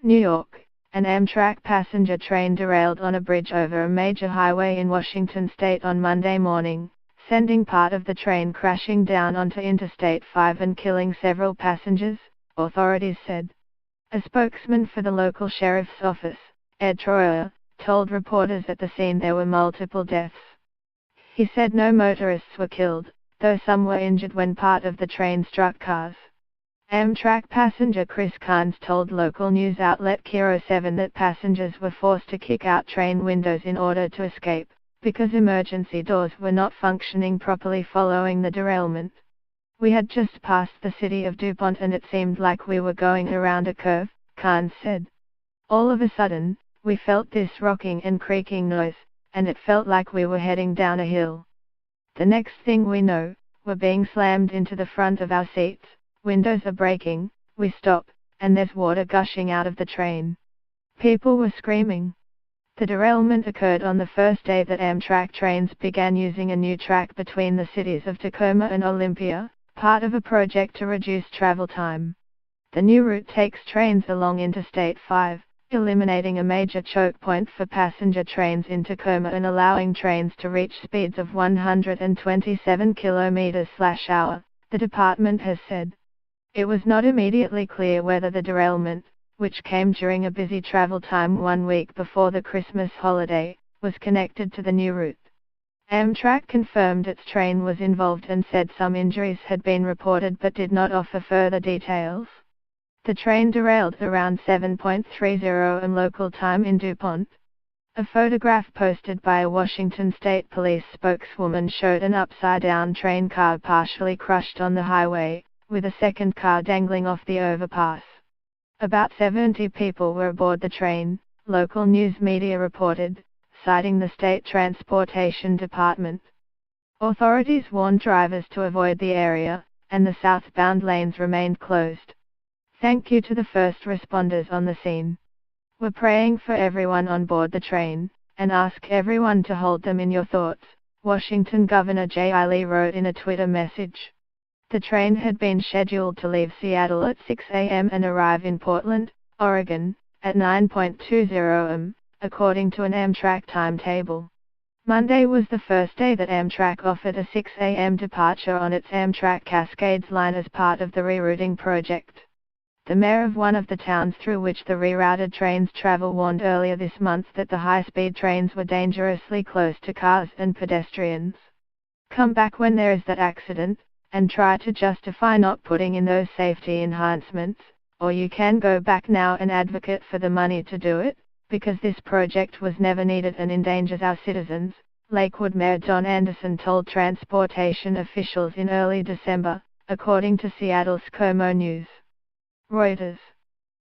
New York, an Amtrak passenger train derailed on a bridge over a major highway in Washington state on Monday morning, sending part of the train crashing down onto Interstate 5 and killing several passengers, authorities said. A spokesman for the local sheriff's office, Ed Troyer, told reporters at the scene there were multiple deaths. He said no motorists were killed, though some were injured when part of the train struck cars. Amtrak passenger Chris Carnes told local news outlet Kiro 7 that passengers were forced to kick out train windows in order to escape, because emergency doors were not functioning properly following the derailment. "We had just passed the city of DuPont and it seemed like we were going around a curve," Carnes said. "All of a sudden, we felt this rocking and creaking noise, and it felt like we were heading down a hill. The next thing we know, we're being slammed into the front of our seats. Windows are breaking, we stop, and there's water gushing out of the train. People were screaming." The derailment occurred on the first day that Amtrak trains began using a new track between the cities of Tacoma and Olympia, part of a project to reduce travel time. The new route takes trains along Interstate 5, eliminating a major choke point for passenger trains in Tacoma and allowing trains to reach speeds of 127 km/h, the department has said. It was not immediately clear whether the derailment, which came during a busy travel time 1 week before the Christmas holiday, was connected to the new route. Amtrak confirmed its train was involved and said some injuries had been reported but did not offer further details. The train derailed around 7:30 am local time in DuPont. A photograph posted by a Washington State Police spokeswoman showed an upside-down train car partially crushed on the highway, with a second car dangling off the overpass. About 70 people were aboard the train, local news media reported, citing the state transportation department. Authorities warned drivers to avoid the area, and the southbound lanes remained closed. "Thank you to the first responders on the scene. We're praying for everyone on board the train, and ask everyone to hold them in your thoughts," Washington Governor Jay Lee wrote in a Twitter message. The train had been scheduled to leave Seattle at 6 a.m. and arrive in Portland, Oregon, at 9:20 am, according to an Amtrak timetable. Monday was the first day that Amtrak offered a 6 a.m. departure on its Amtrak Cascades line as part of the rerouting project. The mayor of one of the towns through which the rerouted trains travel warned earlier this month that the high-speed trains were dangerously close to cars and pedestrians. "Come back when there is that accident, and try to justify not putting in those safety enhancements, or you can go back now and advocate for the money to do it, because this project was never needed and endangers our citizens," Lakewood Mayor Don Anderson told transportation officials in early December, according to Seattle's KOMO News. Reuters.